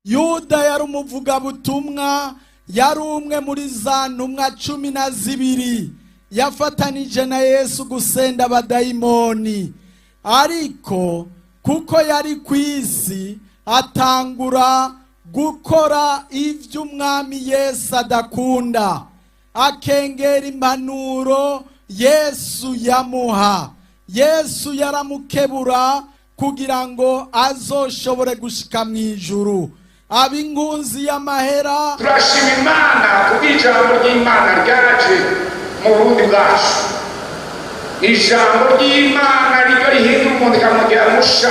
Yuda yari umuvugabutumwa, yari umwe muri za ntumwa 12 yafatanije na Yesu gusenda abadayimoni. Ariko kuko yari ku isi atangura gukora ivyo umwami Yesu adakunda, akengera impanuro Yesu yamuha. Yesu yaramukebura kugira ngo azoshobore gushika mu ijuru. Ab'ingunzi y'amahera turashima Imana kubw'ijambo ry'Imana ryaje mu Burundi bwacu. Ijambo ry'Imana ryo rihindura umuntu rikamugira musha.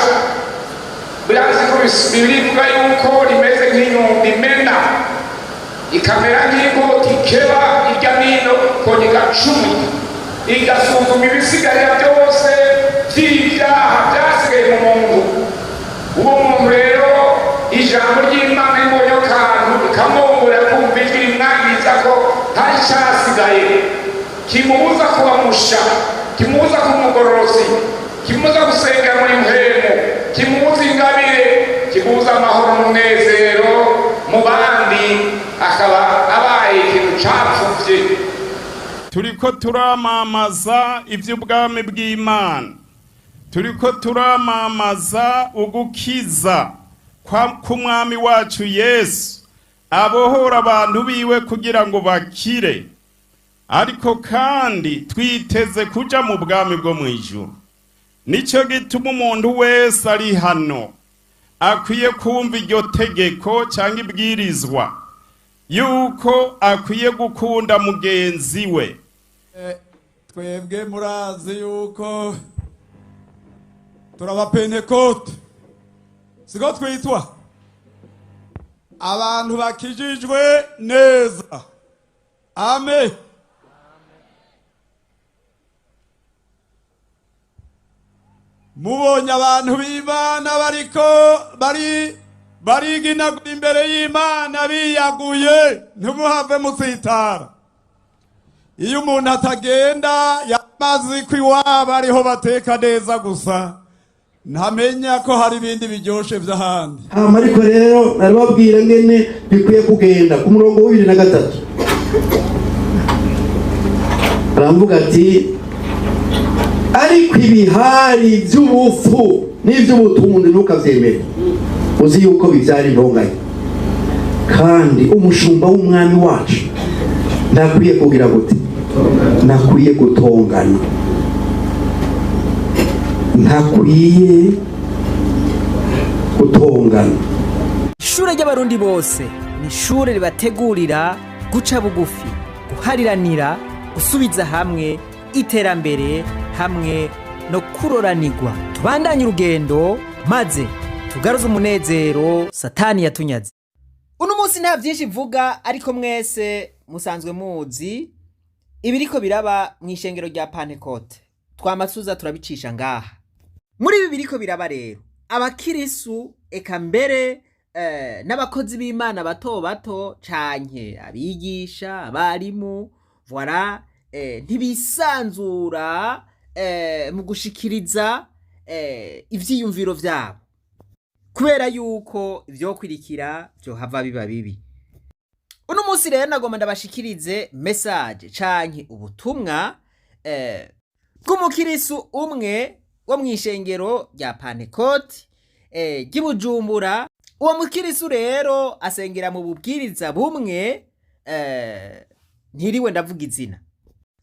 Birazi ko bivuga yuko rimeze nk'inyundo imena, ikamera nk'inkota ikeba irya nino kongera igacumita, igasuzuma ibisigarira byose by'ibyaha byasigaye mu muntu. Uwo muntu rero ijambo ry'Imana ribonye kantu rikamwongora kumva ijwi rimwabwiriza ko hari cyasigaye, kimubuza kuba musha, kimubuza kuba umugororozi, kimubuza gusengera muri muhemu, kimubuza ingabire, kimubuza amahoro n'umunezero mu bandi, akaba abaye ikintu capfuvye. Turiko turamamaza ivy'ubwami bw'Imana, turiko turamamaza ugukiza k'umwami wacu Yesu abohora abantu biwe kugira ngo bakire. Ariko kandi twiteze kuja mu bwami bwo mwijuru. Nico gituma umuntu wese ari hano akwiye kumva iryo tegeko cyangwa ibwirizwa yuko akwiye gukunda mugenzi we. Twebwe murazi yuko turaba Pentekote, siko twitwa abantu bakijijwe neza. Amen. Mubonye abantu b'Imana bariko bariginagura imbere y'Imana biyaguye, ntimuhave musitara. Iyo umuntu atagenda yamazi ko iwabo ariho bateka neza gusa, ntamenya ko hari ibindi biryoshe vy'ahandi. Ariko rero narababwira ngene bikwiye kugenda ku murongo wa 23. Aramvuga ati ariko ibihari by'ubufu n'ivy'ubutunzi ntukavyemere, uzi yuko bivyara intonganya. Kandi umushumba w'umwami wacu ndakwiye kugira gute? Nakwiye gutongana, ntakwiye gutongana. Ishure ry'abarundi bose ni ishure ribategurira guca bugufi, guhariranira, gusubiza hamwe, iterambere hamwe no kuroranirwa. Tubandanye urugendo maze tugaruze umunezero Satani yatunyaze. Uno munsi nta byinshi mvuga, ariko mwese musanzwe muzi ibiriko biraba mu ishengero rya Pentekote. Twamasuza turabicisha ngaha. Muri ibi biriko biraba rero, abakirisu eka mbere n'abakozi b'Imana bato bato canke abigisha, abarimu, voilà, ntibisanzura mu gushikiriza ivyiyumviro vyabo, kubera yuko ivyokwirikira vyohava biba bibi. Uno munsi rero nagomba ndabashikirize message canke ubutumwa bw'umukirisu umwe wo mw'ishengero rya Pentekote ry'Ibujumbura. Uwo mukirisu rero asengera mu bubwiriza bumwe, ntiriwe ndavuga izina,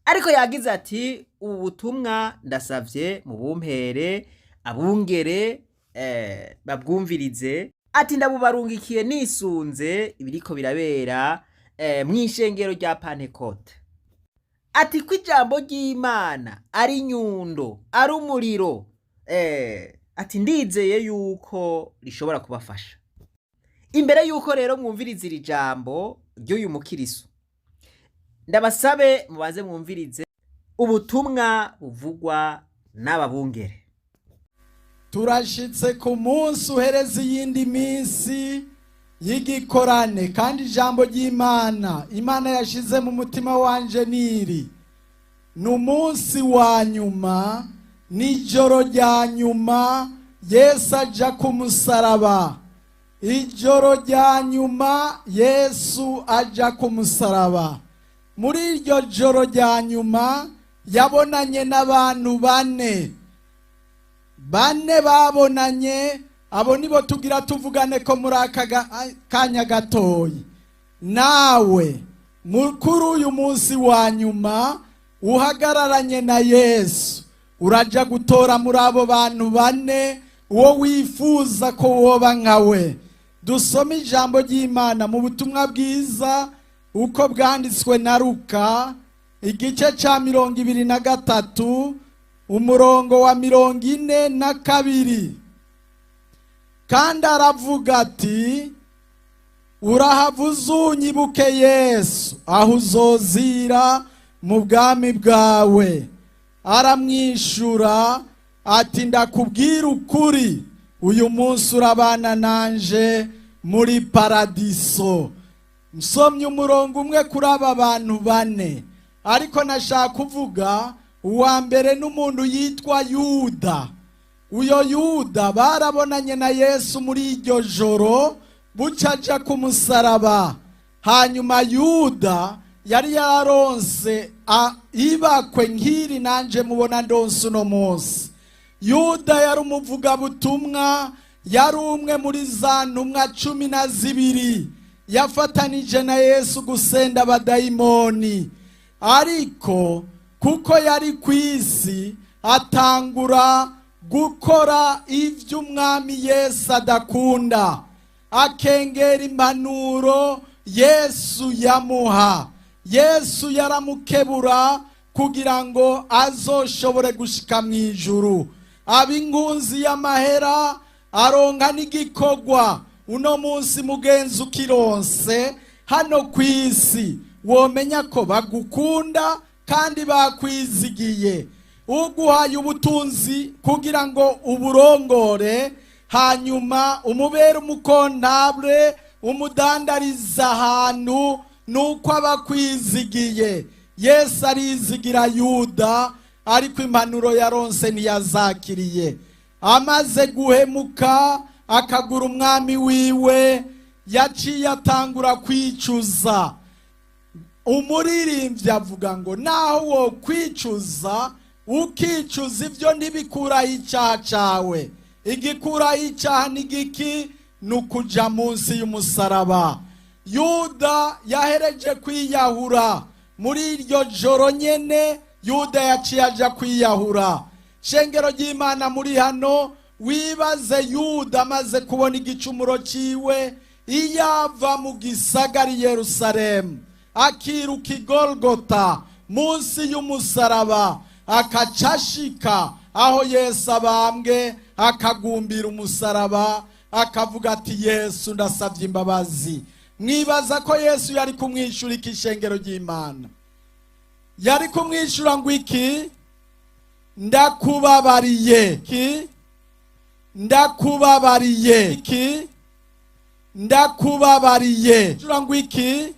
ariko yagize ati ubu butumwa ndasavye mu bumpere abungere babwumvirize. Ati ndabubarungikiye nisunze ibiriko birabera mw'ishengero rya Pentekote. Ati ko ijambo ry'Imana ari nyundo, ari umuriro, ati ndizeye yuko rishobora kubafasha. Imbere yuko rero mwumviriza iri jambo ry'uyu mukirisu, ndabasabe mubaze mwumvirize ubutumwa buvugwa n'ababungere. Turashitse ku munsi uhereza iyindi minsi y'igikorane, kandi ijambo ry'Imana Imana yashize mu mutima wanje niri ni umunsi wa nyuma, nijoro rya nyuma Yesu aja ku musaraba. ijoro rya nyuma Yesu aja ku musaraba. Muri iryo joro rya nyuma yabonanye n'abantu bane babonanye. Abo nibo tugira tuvugane ko muri aka kanya gatoyi. Nawe kuri uyu munsi wa nyuma uhagararanye na Yesu, uraja gutora muri abo bantu bane uwo wifuza ko woba nkawe. Dusome ijambo ry'Imana mu butumwa bwiza uko bwanditswe na Luka igice ca 23 umurongo wa 42. Kandi aravuga ati, urahavuze unyibuke Yesu aho uzozira mu bwami bwawe. Aramwishura ati, ndakubwira ukuri, uyu munsi urabana nanje muri paradiso. Nsomye umurongo umwe kuri aba bantu bane, ariko nashaka kuvuga uwa mbere n'umuntu yitwa Yuda. Uyo Yuda barabonanye na Yesu muri iryo joro bucaja ku musaraba. Hanyuma Yuda yari yaronse ibakwe nkiri nanje mubona ndonse uno munsi. Yuda yari umuvugabutumwa, yari umwe muri za ntumwa 12 yafatanije na Yesu gusenda abadayimoni. Ariko kuko yari kwisi atangura gukora ivyo umwami Yesu adakunda, akengera impanuro Yesu yamuha. Yesu yaramukebura kugira ngo azoshobore gushika mwijuru. Abingunzi y'amahera aronka n'igikogwa. Uno munsi mugenzi ukironse hano kwisi womenya ko bagukunda kandi bakwizigiye. Uguhaye ubutunzi kugira ngo uburongore, hanyuma umubere umukontable, umudandariza ahantu, nuko abakwizigiye. Yesu arizigira Yuda, ariko impanuro yaronse ntiyazakiriye. Amaze guhemuka akagura umwami wiwe, yaciye atangura kwicuza. Umuririmbyi avuga ngo naho wo kwicuza, ukicuza ivyo ntibikuraho icyaha cawe. Igikuraho icyaha ni giki? Nukuja munsi y'umusaraba. Yuda yahereje kwiyahura. Muri iryo joro nyene Yuda yaciye aja kwiyahura. Shengero ry'Imana muri hano, wibaze Yuda amaze kubona igicumuro ciwe, iyava mu gisagari Yerusalemu akiruka Golgota munsi y'umusaraba, akacashika aho Yesu abambwe, akagumbira umusaraba, akavuga ati, Yesu ndasavye imbabazi. Mwibaza ko Yesu yari kumwishura iki? Shengero ry'Imana yari kumwishura ngo iki? Ndakubabariye. Ki? Ndakubabariye. Ki? Ndakubabariye. Ngo iki?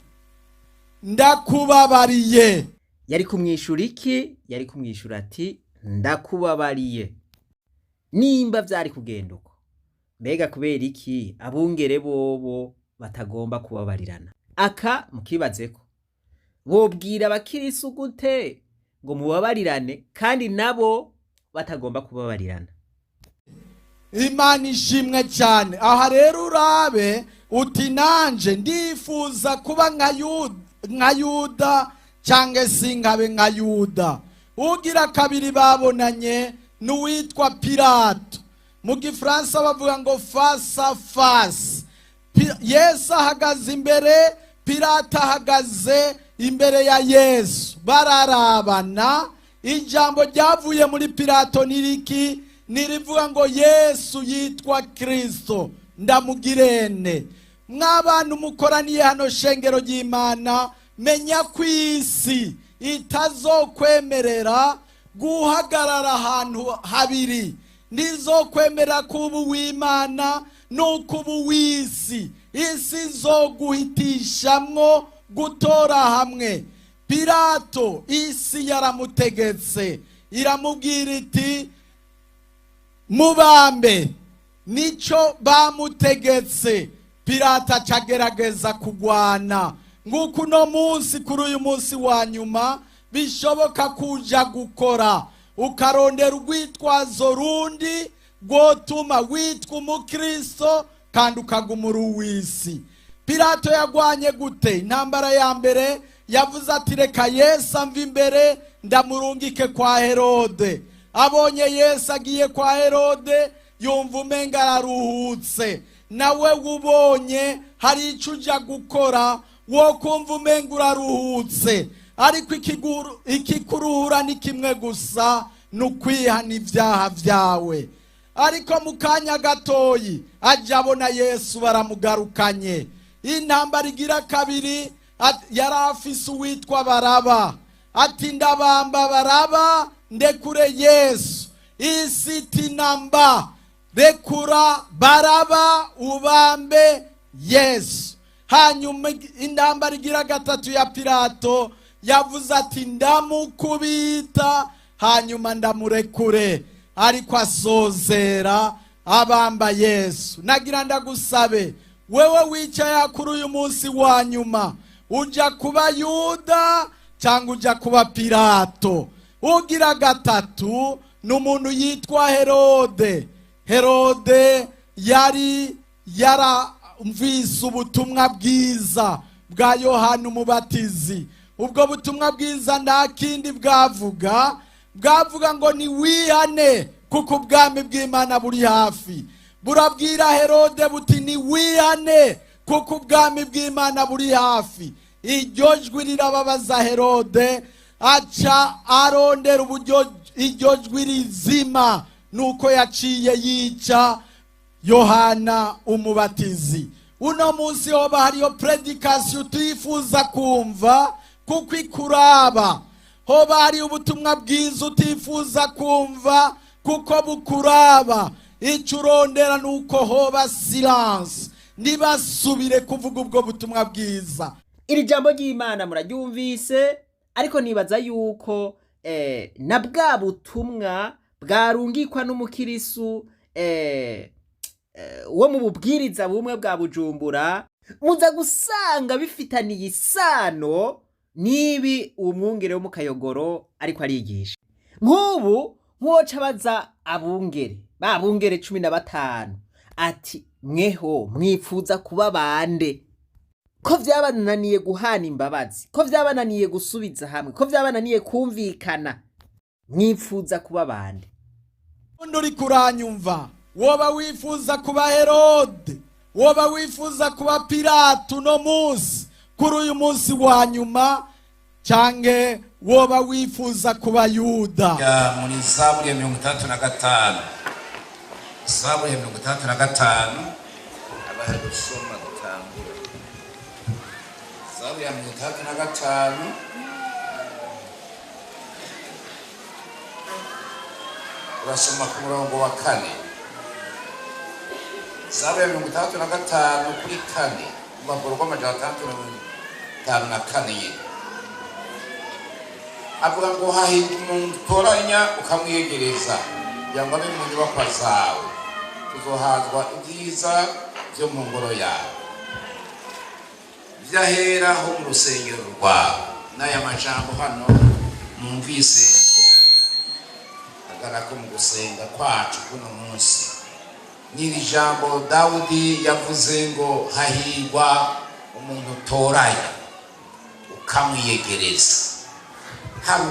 Ndakubabariye. Yari kumwishura iki? Yari kumwishura ati, ndakubabariye. Nimba vyari kugenda uko, mbega kubera iki abungere bobo batagomba kubabarirana? Aka mukibazeko, bobwira abakirisu gute ngo mubabarirane kandi nabo batagomba kubabarirana? Imana ishimwe cyane. Aha rero urabe uti, nanje ndifuza kuba nka Yuda cyangwa sinkabe nka Yuda. Ugira kabiri babonanye n'uwitwa Pilato. Mu Gifaransa bavuga ngo face à face. Yesu ahagaze imbere, Pilato ahagaze imbere ya Yesu, bararabana. Ijambo ryavuye muri Pilato niriki? Nirivuga ngo Yesu yitwa Kristo, ndamugirene. Mw'abantu mukoraniye hano shengero ry'Imana, menya kwisi itazokwemerera guhagarara ahantu habiri. Nizokwemerera kuba uw'Imana n'ukuba uw'isi. Isi zoguhitishamwo gutora hamwe. Pilato isi yaramutegetse, iramubwira iti, mubambe. Nico bamutegetse. Pilato acagerageza kugwana nguko uno munsi kuri uyu munsi wa nyuma bishoboka kuja gukora ukarondera urwitwazo rundi rwotuma witwa umukristo kandi ukaguma uri uw'isi. Pilato yagwanye gute? Intambara ya mbere yavuze ati reka Yesu amva imbere ndamurungike kwa Herode. Abonye Yesu agiye kwa Herode yumva umenga araruhutse. Nawe ubonye hari icyo uja gukora wo kumva umenga uraruhutse, ariko ikikuruhura ni kimwe gusa, ni ukwihana ibyaha byawe. Ariko mu kanya gatoyi ajya abona Yesu baramugarukanye. Intambara igira kabiri yari afise uwitwa Baraba. Ati ndabamba Baraba ndekure Yesu. Isi iti namba rekura Baraba ubambe Yesu. Hanyuma intambara igira gatatu ya Pilato yavuze ati ndamukubita hanyuma ndamurekure, ariko asozera abamba Yesu. Nagira ndagusabe wewe wicaye kuri uyu munsi wa nyuma, uja kuba Yuda cyangwa uja kuba Pilato? Ugira gatatu n'umuntu yitwa Herode. Herode yari yaramvise ubutumwa bwiza bwa Yohana Umubatizi. Ubwo butumwa bwiza nta kindi bwavuga ngo ni wihane kuko ubwami bw'Imana buri hafi. Burabwira Herode buti ni wihane kuko ubwami bw'Imana buri hafi. Iryo jwi rirababaza Herode, aca arondera uburyo iryo jwi rizima, nuko yaciye yica Yohana Umubatizi. Uno munsi hoba hariyo predikasiyo utifuza kumva kuko ikuraba. Hoba hari ubutumwa bwiza utifuza kumva kuko bukuraba. Icyo urondera nuko hoba silence, ntibasubire kuvuga ubwo butumwa bwiza. Iri jambo ry'Imana muraryumvise, ariko nibaza yuko na bwa butumwa bwarungikwa n'umukirisu wo mu bubwiriza bumwe bwa Bujumbura, muza gusanga bifitaniye isano nibi umwungere wo mu Kayogoro ariko arigisha. Nk'ubu mwoca baza abungere, babungere 15 ati mweho mwifuza kuba bande? Ko vyabananiye guhana imbabazi, ko vyabananiye gusubiza hamwe, ko vyabananiye kumvikana, mwifuza kuba bande? Uri kuranyumva, woba wifuza kuba Herode, woba wifuza kuba Pilato no munsi kuri uyu munsi wa nyuma, cange woba wifuza kuba Yuda? Ya muri Zaburi ya 35, Zaburi ya 35 abahe gusoma gutangura. Zaburi ya 35 urasoma ku murongo wa 4. Zaburi ya 35 kuri 4 umugoro w'amajana 554 avuga ngo hahirwa umuntu utoranya ukamwiyegereza yangwa abe mu nyubakwa zawe, tuzohazwa ibyiza byo mu ngoro yawe. Vyahera ho mu rusengero rwawe. N'aya majambo hano mwumvise ko agarako mu gusenga kwacu kuno munsi, n'iri jambo Dawudi yavuze ngo hahirwa umuntu utoranya ukamwiyegereza. Hari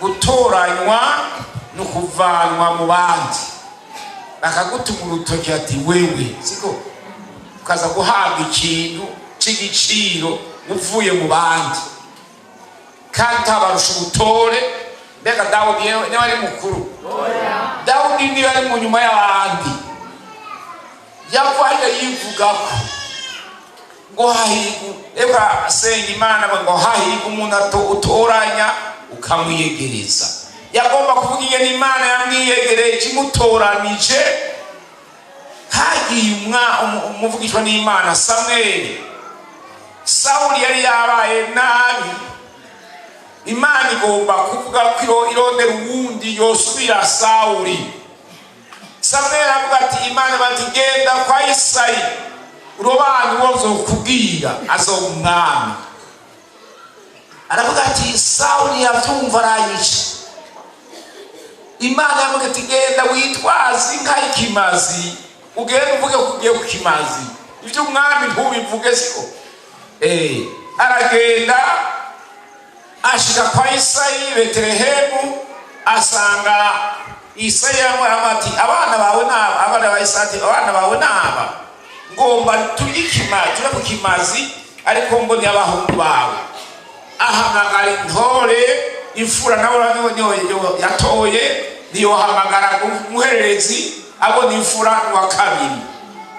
gutoranywa no kuvanwa mu bandi, bakagutuma urutoki ati wewe siko ukaza guhabwa ikintu c'igiciro uvuye mu bandi kandi abarusha ubutore. Mbega Dawudi niwe ari mukuru? Dawudi niwe ari mu nyuma y'abandi, yavuye yivugako ngo hahirwa, eka asenga Imana ngo hahirwa umuntu utoranya ukamwiyegereza. Yagomba kuvuga ingene Imana yamwiyegereye imutoranije. Hagiye umuvugishwa n'Imana Samweli. Sawuli yari yabaye nabi, Imana igomba kuvuga ko irondera uwundi yosubira Sawuli. Samweli avuga ati Imana bati genda kwa Isayi urobanura uwo nzokubwira azoba umwami. Aravuga ati Sawuli yavyumva arayica. Imana yavuga ati genda witwaze inka y'ikimazi ugende uvuge kugiye ku kimazi, ivyo umwami ntubivuge siko. Aragenda ashika kwa Isayi Betelehemu, asanga Isayi ati abana bawe naba, abana ba Isayi abana bawe naba, ngomba turye ikimazi turi ku kimazi ariko mbonye abahungu bawe. Ahamagara intore imfura nawe yatoye niyo hamagara umuhererezi abona imfura wa kabiri.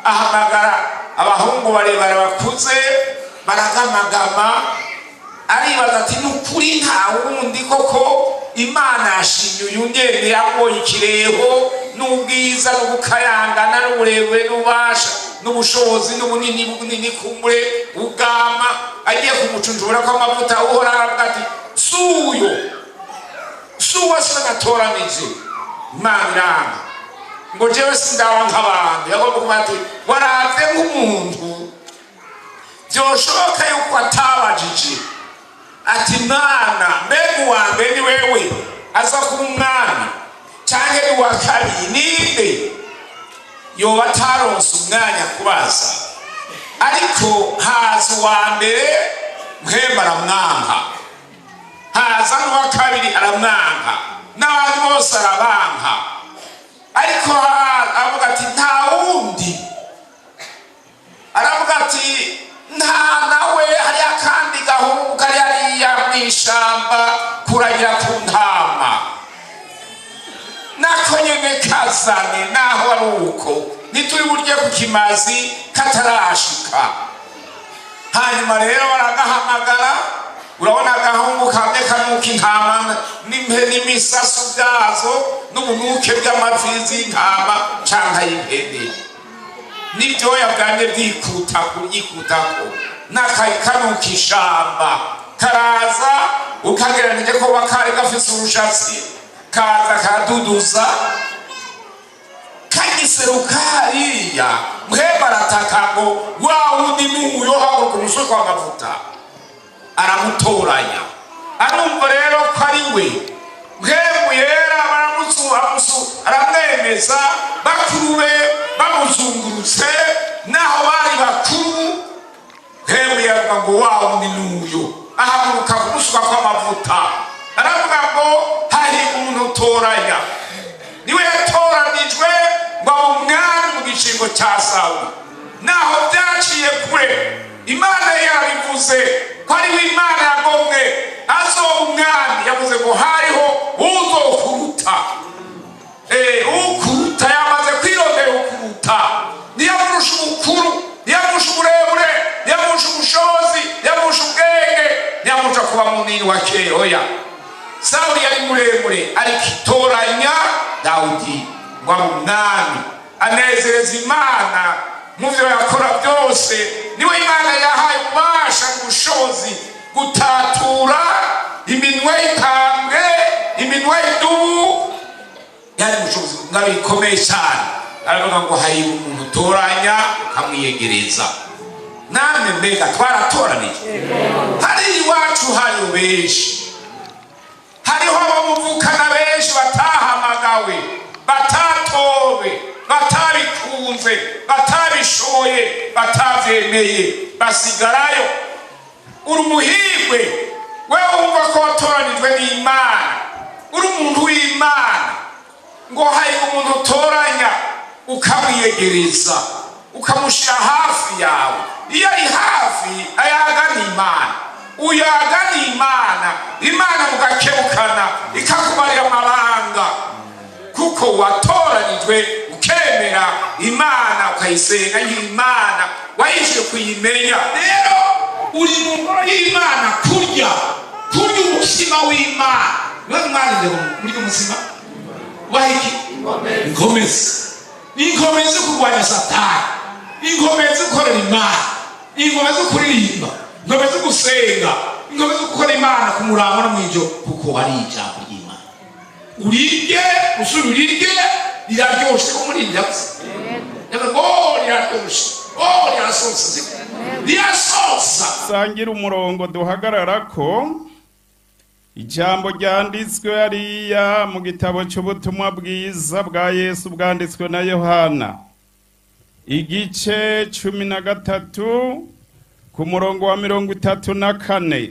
Ahamagara abahungu barebare bakuze baragamagama, aribaza ati nukuri nta wundi koko Imana yashimye uyu ngende yabonye ikireho n'ubwiza n'ubukayangana n'uburebure n'ubasha n'ubushobozi n'ubunini kumure ubwama, agiye kumucunjura ko amavuta uhora aravuga ati suyo suwa sinatoranije. Imana ngo jewe sindaba nk'abantu, yagomba kuba ati waravye nk'umuntu vyoshoboka yuko atabajije ati Mana mbega uwambe ni wewe aza kuba umwami canke ni wa kabiri ninde yoba ataronse umwanya kubaza. Ariko haza uwa mbere Mpwemu aramwanka, haza n'uwa kabiri aramwanka, n'abandi bose arabanka. Ariko aravuga ati nta wundi, aravuga ati nta nawe hariya kandi gahungu kari hariya mw'ishamba kuragira ku ntama, nako nyene kazane naho ari uko nituri burye ku kimazi katarashika. Hanyuma rero baragahamagara, urabona agahungu kamwe kanuka intama n'imisasu byazo n'ubunuke bw'amavizi y'intama canka y'impene, n'ibyoya bwanje byikutako n'akayi kanuka ishamba. Karaza ukageranije ko bakari gafise urushatsi, kaza kaduduza kagiseruka hariya. Mpwemu arataka ngo wa wundi n'uyo haguruka umusozi w'amavuta, aramutoranya. Arumva rero ko ari we. Mpwemu yera aramwemeza, bakuru be bamuzungurutse naho bari bakuru. Mpwemu yavuga ngo wa wundi n'uyo, ahaguruka kumusuka kw'amavuta. Aravuga ngo hari umuntu utoranya, niwe yatoranijwe ngo umwami mu gicingo cya Sawuli. Naho byaciye kure, Imana yabivuze ko ari we Imana yagomwe azoba umwami. Yavuze ngo hariho uzokuruta. Ukuruta yamaze kwirondera ukuruta, ntiyamurusha ubukuru, ntiyamurusha uburebure, ntiyamurusha ubushobozi, ntiyamurusha ubwenge, ntiyamurusha kuba munini wa kera. Oya, Sawuli yari muremure ariko itoranya Dawudi ngo abe umwami, anezereza Imana mu byo yakora byose. Niwe Imana yahaye ububasha n'ubushobozi gutatura iminwe y'intambwe, iminwe y'idubu. Yari ubushobozi bw'abikomeye cyane. Aravuga ngo hari umuntu utoranya ukamwiyegereza. Namwe mbega twaratoranije? Hari iwacu hariho benshi, hariho abamuvukana benshi batahamagawe, batatowe, batabikunze, batabishoye, batavyemeye, basigarayo. Uri umuhirwe wewe wumva ko watoranijwe n'Imana, uri umuntu w'Imana. Ngo hari umuntu utoranya ukamwiyegereza, ukamushira hafi yawe. Iyo ari hafi ayagana Imana, uyagana Imana, Imana mugakebukana ikakubarira amabanga, kuko watoranijwe ukemera Imana ukayisenga y'Imana, wayishije kuyimenya. Rero uri mu ngoro y'Imana, kurya umutsima w'Imana. Niwe mwanze muri umutsima wahiki inkomezi kurwanya Satani, inkomezi gukorera Imana, inkomezi kuririmba, inkomezi gusenga, inkomezi gukora Imana ku murango no mw'ijoro, kuko ari ijambo ry'Imana. Urirye usubire urirye riraryoshe ko muri inyatsi riraryoshe rirasosa rirasosa. sangira umurongo duhagararako. Ijambo ryanditswe hariya mu gitabo cy'ubutumwa bwiza bwa Yesu bwanditswe na Yohana igice 13 ku murongo wa 34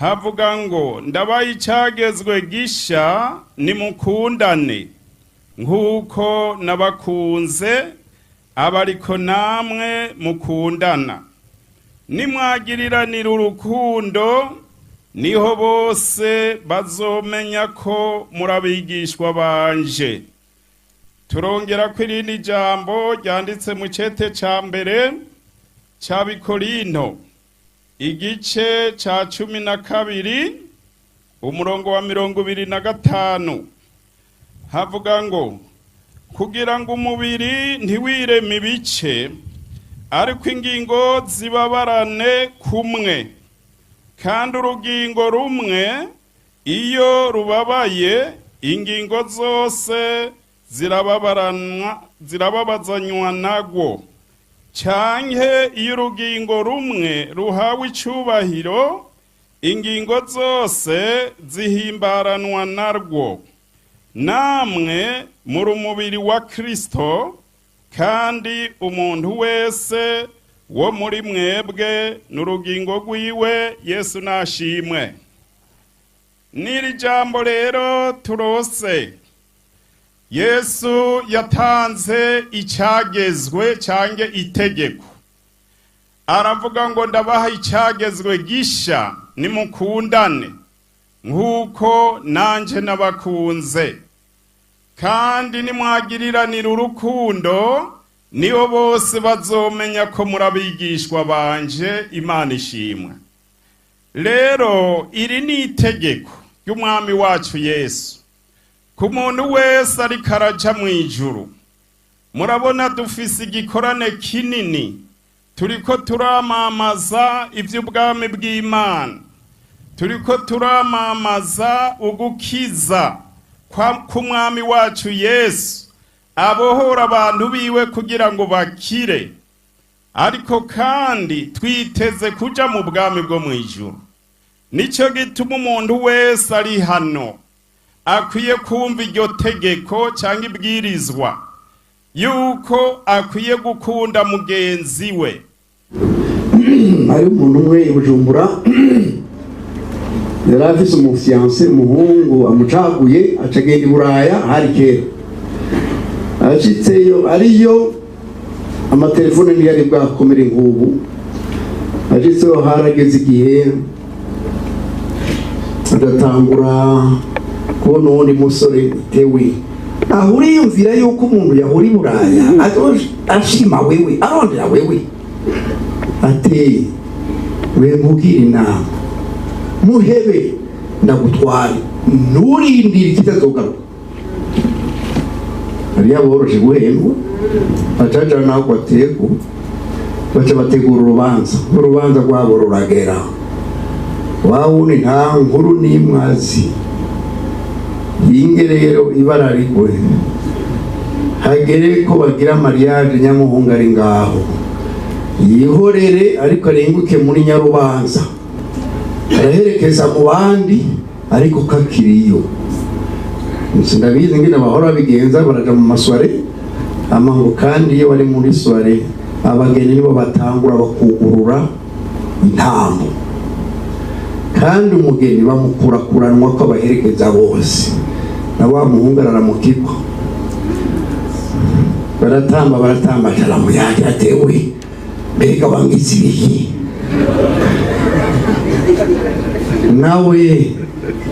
havuga ngo ndabaye icyagezwe gisha nimukundane nk'uko nabakunze abariko namwe mukundana. Nimwagiriranira urukundo niho bose bazomenya ko murabigishwa banje. Turongera ko irindi jambo ryanditse mu cete ca mbere ca Bikorinto igice ca 12 umurongo wa 25 havuga ngo kugira ngo umubiri ntiwireme ibice ariko ingingo zibabarane kumwe, kandi urugingo rumwe iyo rubabaye ingingo zose zirababazanywa nagwo, canke iyo urugingo rumwe ruhawe icubahiro ingingo zose zihimbaranwa narwo. Namwe muri umubiri wa Kristo, kandi umuntu wese wo muri mwebwe n'urugingo rwiwe. Yesu nashimwe. Niri jambo rero turose Yesu yatanze icyagezwe cyange itegeko, aravuga ngo ndabaha icyagezwe gisha nimukundane nk'uko nanje nabakunze, kandi nimwagiriranira urukundo niho bose bazomenya ko murabigishwa banje. Imana ishimwe. Rero iri ni itegeko ry'umwami wacu Yesu ku muntu wese ariko araja mu ijuru. Murabona dufise igikorane kinini, turiko turamamaza iby'ubwami bw'Imana, turiko turamamaza ugukiza k'umwami wacu Yesu abohora abantu biwe kugira ngo bakire, ariko kandi twiteze kuja mu bwami bwo mu ijuru. Nico gituma umuntu wese ari hano akwiye kumva iryo tegeko cyangwa ibwirizwa yuko akwiye gukunda mugenzi we. Hari umuntu umwe i Bujumbura yari afise umufiance, umuhungu amucaguye acagenda i Buraya hari kera. Ashitseyo ariyo amatelefone ntiyari bwakomere nk'ubu. Ashitseyo harageze igihe agatangura kubona uwundi musore tewe aho uriyumvira yuko umuntu yahora i Buraya ashima wewe arondera wewe ateye we nkubwira inama muhebe ndagutware nturindire ikitazogaruka. Hariya boroshe guhendwa bacaca naho kwatego baca bategura urubanza rwabo ruragera. Wawundi nta nkuru n'imwazi yinge rero ibara rigwe hagere ko bagira mariage nyamuhungu ari ngaho yihorere, ariko arenguke muri nyarubanza araherekeza mu bandi ariko kakiriyo. Ndabizi ngene bahora bigenza, baraja mu masware amango, kandi iyo bari muri soire abageni nibo batangura bakugurura intambo, kandi umugeni bamukurakuranwa ko abaherekeza bose na wa muhungu araramukirwa. baratamba jaramu yaje atewe mbega bangize ibihi nawe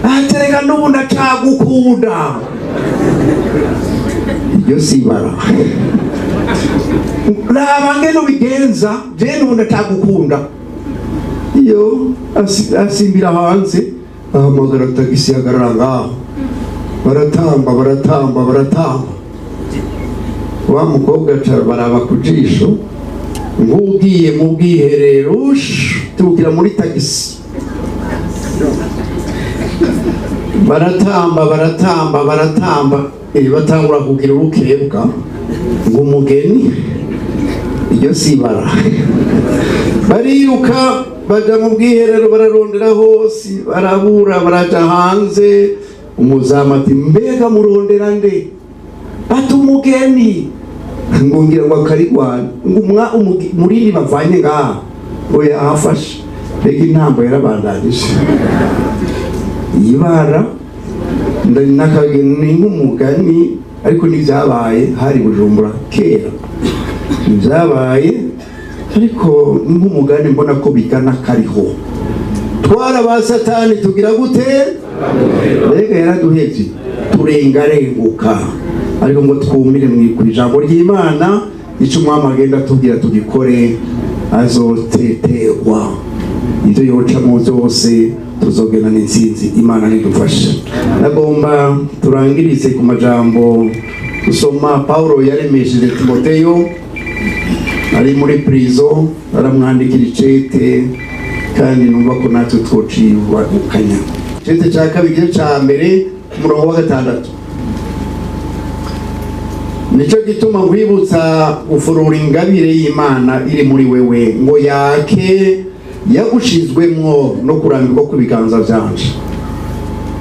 atereka n'ubu ndacagukunda. Iryo sibara raba ngene ubigenza, je n'ubu ndacagukunda. Iyo asimbira hanze ahamagara tagisi agarara ngaho, baratamba wa mukobwa baraba ku jisho nk'ugiye mu bwiherero tubukira muri tagisi baratamba batangura kugira urukebwa ngo umugeni iryo sibara bariruka baja mu bwiherero bararondera hose barabura baraja hanze umuzamu ati mbega murondera nde ati umugeni ngo ngira ngo akarigwana ngo murini bavanye ngaha oya ahafashe mbega intambo yarabandanije ibara ndari nakageni nk'umugani ariko n'ivyabaye hari Bujumbura kera n'ivyabaye ariko nk'umugani mbona ko bigana kariho twara ba satani tugira gute mbega yaraduhevye turengarenguka ariko ngo twumire mu ijambo ry'Imana ico umwami agenda tubwira tugikore azoteterwa ivyo yoca mu vyose tuzogena n'intsinzi. Imana nidufashe. Nagomba turangirize ku majambo dusoma Paulo yaremesheje Timoteyo ari muri prison, aramwandikira icete kandi numva ko natwe twocibwa ukanya. Icete ca kabiri ca mbere umurongo wa 6. Nico gituma nkwibutsa gufurura ingabire y'Imana iri muri wewe ngo yake yagushizwemwo no kurambirwa kw'ibiganza vyanje,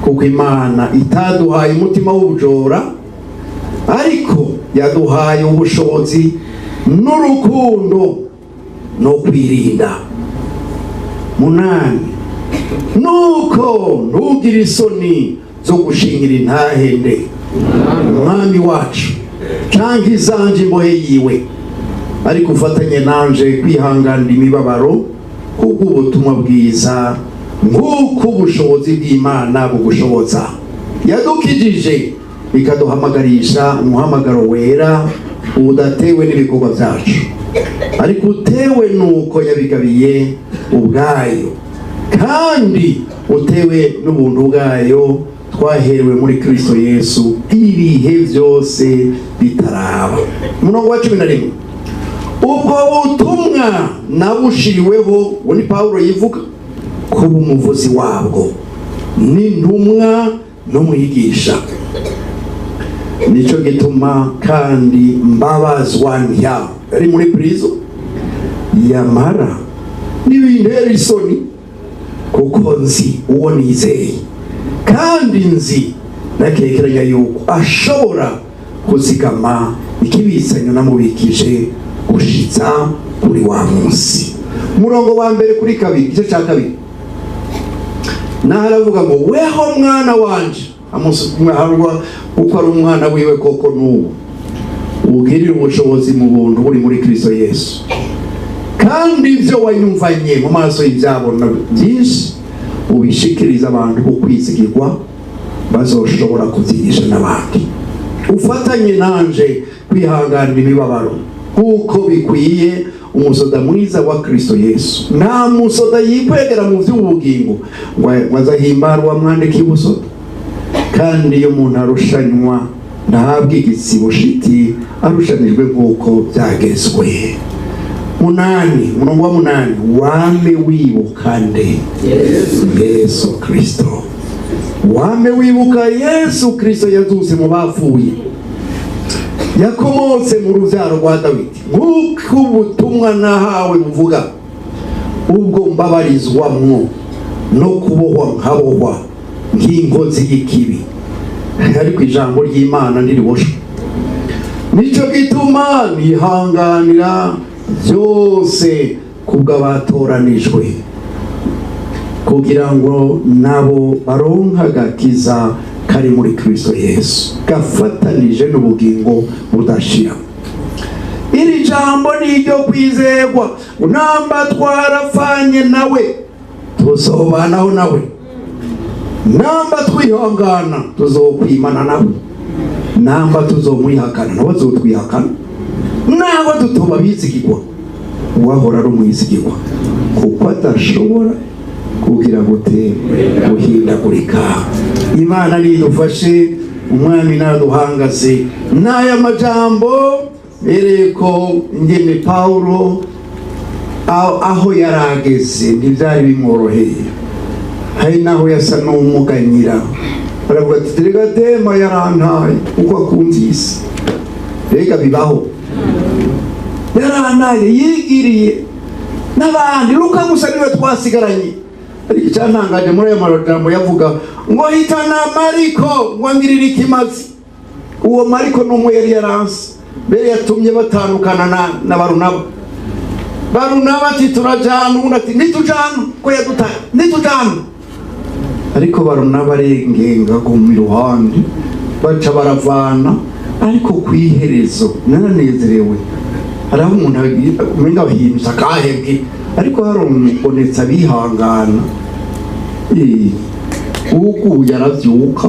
kuko Imana itaduhaye umutima w'ubujora ariko yaduhaye ubushobozi n'urukundo no kwirinda. 8. Nuko ntugire isoni zo gushingira intahende umwami wacu canke izanje imbohe yiwe, ariko ufatanye nanje kwihanganira imibabaro kubw'ubutumwa bwiza nk'uko ubushobozi bw'Imana bugushoboza. Yadukijije ikaduhamagarisha umuhamagaro wera udatewe n'ibikorwa vyacu, ariko utewe nuko yabigabiye ubwayo, kandi utewe n'ubuntu bwayo twaherewe muri Kristo Yesu ibihe vyose bitaraba. Umurongo wa 11. Ubwo butumwa nabushiriweho, ni Paulo yivuga, kuba umuvuzi wabwo n'intumwa n'umwigisha. Nico gituma kandi mbabazwa ntya ari muri prison yamara n'ibintera isoni, kuko nzi uwo nizeye kandi nzi nakekeranya yuko ashobora kuzigama ikibitsanyo namubikije gushitsa kuri wa munsi. Umurongo wa mbere kuri 2 igice ca 2 naharavuga ngo weho mwana wanje amusumwa uko ari umwana wiwe koko n'ubu ugirira ubushobozi mu buntu buri muri Kristo Yesu, kandi ivyo wanyumvanye mu maso y'ivyabona byinshi ubishikiriza abantu ukwizigirwa bazoshobora kuvyigisha n'abandi. Ufatanye nanje kwihanganira imibabaro kuko bikwiye umusoda mwiza wa Kristo Yesu. Nta musoda yikwegera mu vy'ubugingo ngo azahimbarwa mwandika ibusoda, kandi iyo umuntu arushanywa ntahabwe igitsibo shiti arushanijwe nk'uko byagezwe. 8. Umurongo wa 8. Wame wibuka nde? Yesu Kristo. Wame wibuka Yesu Kristo yazutse mu bapfuye, yakomotse mu ruvyaro rwa Dawidi, nk'uko ubutumwa nahawe buvuga, ubwo mbabarizwamwo no kubohwa nkabohwa nk'inkozi y'ikibi, ariko ijambo ry'Imana ntiribosha. Nico gituma nihanganira byose kubw'abatoranijwe, kugira ngo nabo baronka agakiza kari muri Kristo Yesu gafatanije n'ubugingo budashira. Iri jambo ni iryo kwizerwa, namba twarafanye nawe tuzobanaho nawe, namba twihangana tuzokwimana nawe, namba tuzomwihakana nawe azotwihakana, naho dutoba bizigirwa uwahora ari umwizigirwa, kuko adashobora kugira ngo guhindagurika. Imana nidufashe, umwami naduhangaze n'aya majambo bereko ingene Paulo aho yarageze ntivyari bimworoheye, hari naho yasa n'umuganyira baravuga ati terega Dema yarantaye uko akunzise. Rega bibaho, yarantaye yigiriye n'abandi Luka gusa niwe twasigaranye. Ariko icyantangaje muri ayo majambo yavuga ngo hitana Mariko ngo ngirira ikimazi. Uwo Mariko n'umwe yari yaranse mbere yatumye batandukana na Barunaba ati turajana, undi ati nitujana ko yadutaye nitujana. Ariko Barunaba arengenga mu iruhande baca baravana. Ariko kwiherezo naranezerewe, haraho umuntu umenga bahimsa akahebwe, ariko haronetse abihangana. Uku yaravyuka,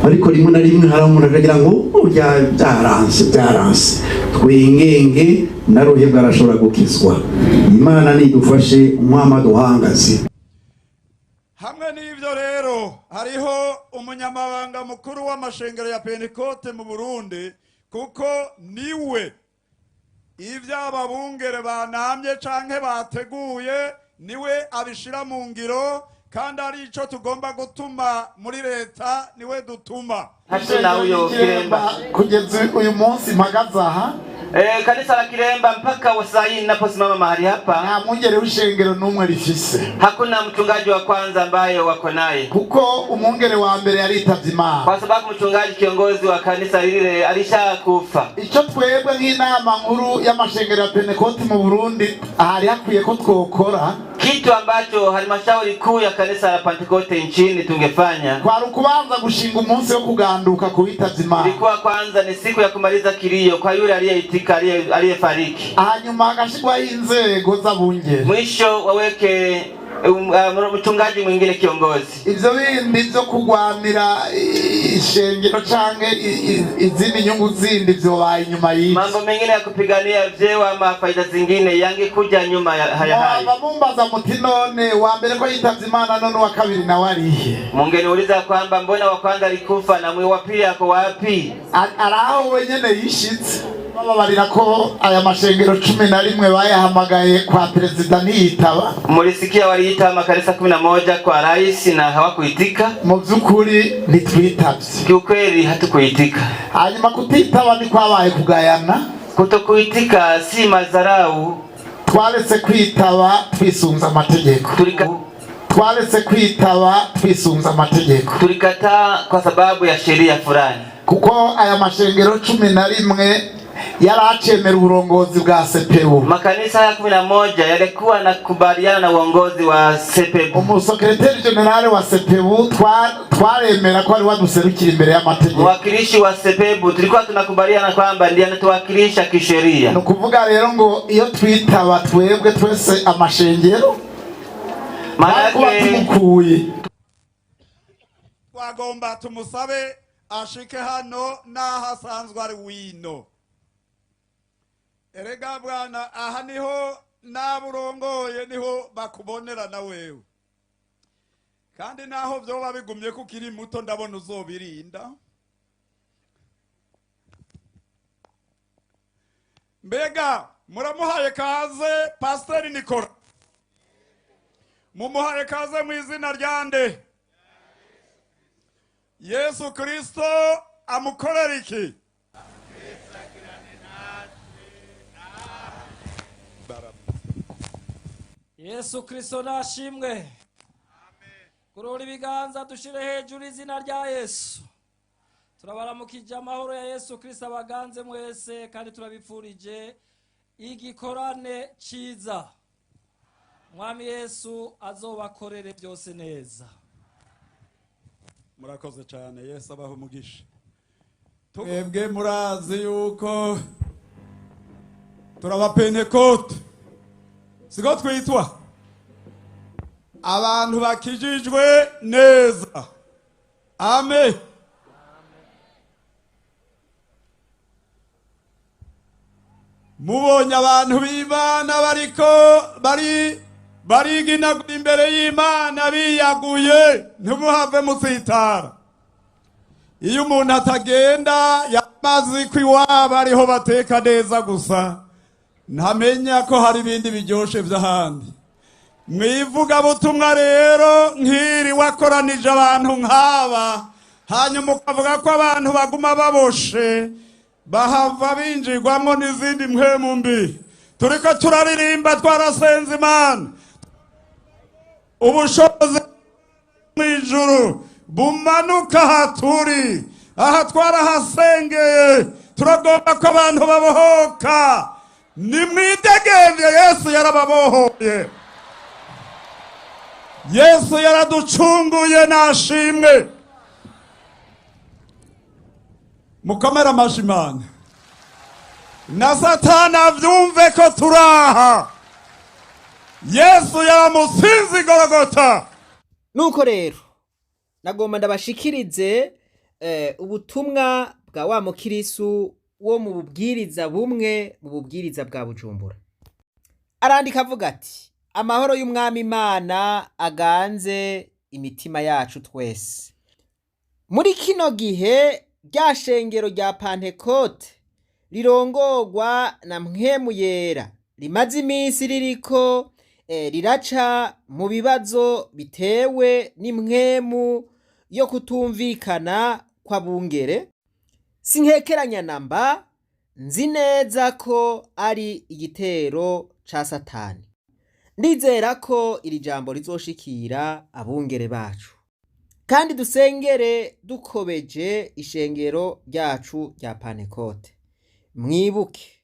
ariko rimwe na rimwe hari umuntu akagira ngo byaranse twengenge naruhebwa arashobora gukizwa. Imana nidufashe umwama duhangaze. Hamwe n'ivyo rero hariho umunyamabanga mukuru w'amashengero ya Pentecote mu Burundi, kuko niwe ivy'ababungere banamye canke bateguye niwe abishira mu ngiro, kandi ari ico tugomba gutuma muri leta niwe dutuma. Hashina huyo Kiremba kugeza uyu munsi mpagaze aha kanisa la Kiremba mpaka wasai ninaposimama mahali hapa, nta mwungere w'ishengero n'umwe rifise. Hakuna mchungaji wa kwanza ambaye wako naye, kuko umwungere wa mbere yaritavye Imana, kwa sababu mchungaji kiongozi wa kanisa lile alishakufa. Ico twebwe nk'inama nkuru y'amashengero ya Pentecote mu Burundi ahari hakwiye ko twokora, kitu ambacho halmashauri kuu ya kanisa la Pentecote nchini tungefanya, kwari ukubanza gushinga umunsi wo kuganduka kubitavye Imana. Ilikuwa kwanza ni siku ya kumaliza kilio kwa yule aliyefariki, hanyuma hagashirwaho inzego z'abungere, mwisho waweke mchungaji mwingine kiongozi. Ivyo bindi vyo kugwanira ishengero canke izindi nyungu zindi vyobaye inyuma y'iki. Mambo mengine ya kupigania vyeo ama faida zingine yangekuja nyuma ya haya. Mumbaza muti none wa mbere ko yitavye Imana none wa kabiri na warihe? Mungeniuliza kwamba mbona wa kwanza alikufa na wa pili yako wapi? Araho wenyene yishitse. Babarira ko aya mashengero 11 bayahamagaye kwa president ntiyitaba. Mulisikia waliita makanisa 11 kwa rais na hawakuitika. Mu byukuri ntitwitavye. Kiukweli hatukuitika. Hanyuma kutitaba ni kwabaye kugayana. Kutokuitika si madharau. Twaretse kwitaba twisunza amategeko. Twaretse kwitaba twisunza amategeko. Tulikataa kwa sababu ya sheria fulani. Kuko aya mashengero 11 yaracemera uburongozi bwa CPU. Makanisa ya 11 yalikuwa nakubaliana na uongozi wa CPU. Umusekretari generale wa CPU twaremera ko ari waduserukira imbere y'amategeko. Mwakilishi wa CPU tulikuwa tunakubaliana kwamba ndiye anatuwakilisha kisheria. No kuvuga rero ngo iyo twitaba twebwe twese amashengero maana tumukuye twagomba tumusabe ashike hano nahasanzwe ari wino. Erega bwana aha niho naburongoye niho bakubonera na wewe, kandi naho vyoba bigumye kukiri muto ndabona uzobirinda. Mbega muramuhaye kaze Pastor Nicola, mumuhaye kaze mu izina ryande Yesu Kristo amukorera iki? Yesu Kristo nashimwe. Amen. Kurora ibiganza dushire hejuru izina rya Yesu. Turabaramukije amahoro ya Yesu Kristo abaganze mwese, kandi turabipfurije igikorane ciza. Mwami Yesu azobakorere byose neza. Murakoze cyane, Yesu abaho umugisha. Twebwe murazi yuko turaba Pentecote, siko twitwa abantu bakijijwe neza. Amen. Mubonye abantu b'Imana bariginagura imbere y'Imana biyaguye, ntimuhave musitara. Iyo umuntu atagenda yamazi ko iwabo ariho bateka neza gusa, ntamenya ko hari ibindi biryoshe vy'ahandi. mwivugabutumwa rero nk'iri wakoranije abantu nk'aba hanyuma ukavuga ko abantu baguma baboshe bahava binjirwamo n'izindi mpwemu mbi. Turiko turaririmba twarasenze Imana ubushobozi mw'ijuru bumanuka haturi aha twarahasengeye turagomba ko abantu babohoka. Nimwidegembye, Yesu yarababohoye, Yesu yaraducunguye, nashimwe. Mukomere amashyi Imana, na Satani avyumve ko turaha. Yesu yaramusinze Golgota. Nuko rero nagomba ndabashikirize ubutumwa bwa wa mukirisu wo mu bubwiriza bumwe mu bubwiriza bwa Bujumbura. Arandika avuga ati: amahoro y'umwami Imana aganze imitima yacu twese. Muri kino gihe rya shengero rya Pantekote rirongorwa na mpwemu yera rimaze iminsi ririko riraca mu bibazo bitewe n'impwemu yo kutumvikana kw'abungere, sinkekeranya namba, nzi neza ko ari igitero ca Satani. Ndizera ko iri jambo rizoshikira abungere bacu, kandi dusengere dukobeje ishengero ryacu rya Pantekote. Mwibuke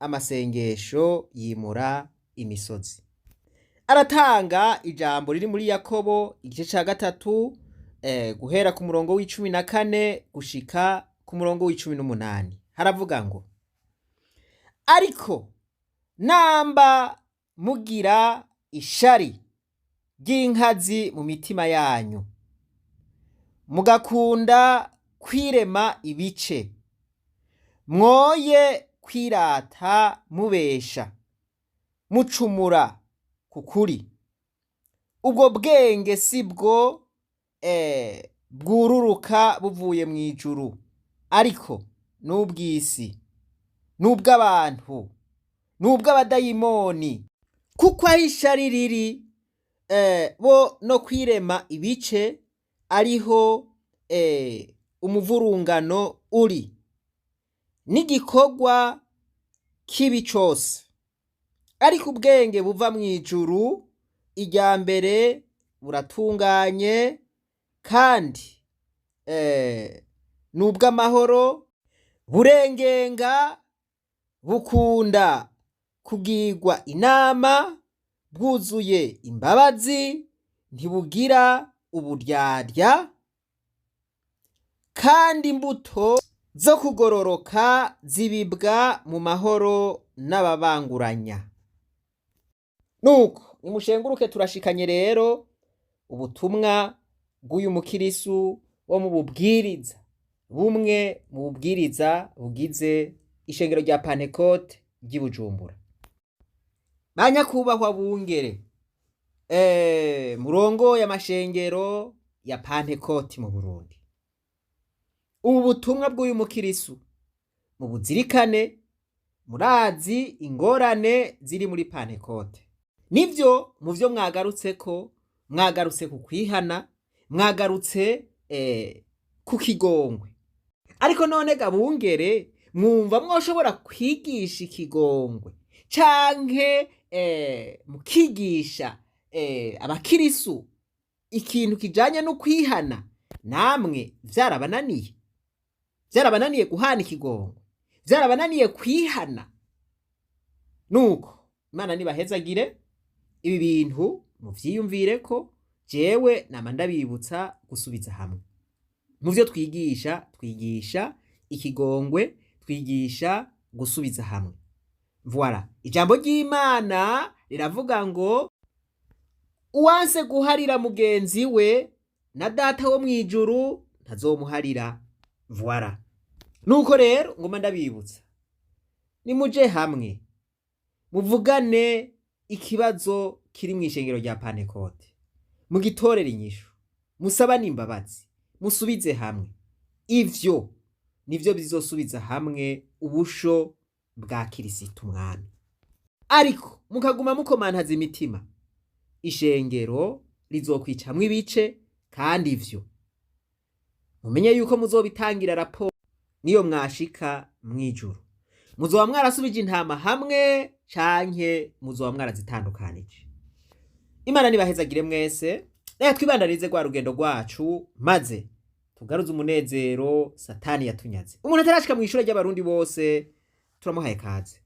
amasengesho yimura imisozi. Aratanga ijambo riri muri Yakobo igice ca 3 guhera ku murongo w'14 gushika ku murongo w'18. Haravuga ngo: ariko namba mugira ishari ry'inkazi mu mitima yanyu, mugakunda kwirema ibice, mwoye kwirata mubesha, mucumura kukuri. Ubwo bwenge sibwo bwururuka buvuye mu ijuru, ariko n'ubw'isi, n'ubw'abantu, n'ubw'abadayimoni. Kuko aho ishari riri bo no kwirema ibice ariho umuvurungano uri, n'igikorwa kibi cose. Ariko ubwenge buva mu ijuru irya mbere buratunganye, kandi n'ubw'amahoro, burengenga, bukunda kugirwa inama, bwuzuye imbabazi, ntibugira uburyarya, kandi imbuto zo kugororoka zibibwa mu mahoro n'ababanguranya. Nuko nimushenguruke, turashikanye rero ubutumwa bw'uyu mukirisu wo mu bubwiriza bumwe mu bubwiriza bugize ishengero rya Pantekote ry'i Bujumbura. Banyakubahwa bungere, murongo y'amashengero ya Pantekote mu Burundi, ubu butumwa bw'uyu mukirisu mu buzirikane. Murazi ingorane ziri muri Pantekote. Nivyo mu vyo mwagarutseko, mwagarutse ku kwihana, mwagarutse ku kigongwe. Ariko none gabungere, mwumva mwoshobora kwigisha ikigongwe canke mukigisha abakirisu ikintu kijanye no kwihana? Namwe vyarabananiye, vyarabananiye guhana ikigongwe, vyarabananiye kwihana. Nuko Imana nibahezagire, ibi bintu muvyiyumvire ko jewe nama ndabibutsa gusubiza hamwe. Mu vyo twigisha ikigongwe, twigisha gusubiza hamwe. Voilà, ijambo ry'Imana riravuga ngo uwanse guharira mugenzi we na data wo mwijuru ntazomuharira. Voilà. Nuko rero ngoma ndabibutsa, nimuje hamwe muvugane ikibazo kiri mu ishengero rya Pantekote, mugitorera inyishu, musabane imbabazi, musubize hamwe. Ivyo nivyo bizosubiza hamwe ubusho bwa Kirisitu Mwami. Ariko mukaguma mukomantaza imitima, ishengero rizokwicamwo ibice, kandi ivyo mumenye yuko muzobitangira raporo niyo mwashika mw'ijuru. Muzoba mwarasubije intama hamwe canke muzoba mwarazitandukanije. Imana nibahezagire mwese, reka twibandanize rwa rugendo rwacu maze tugaruze umunezero Satani yatunyaze. Umuntu atarashika mw'ishure ry'abarundi bose turamuhaye kaze.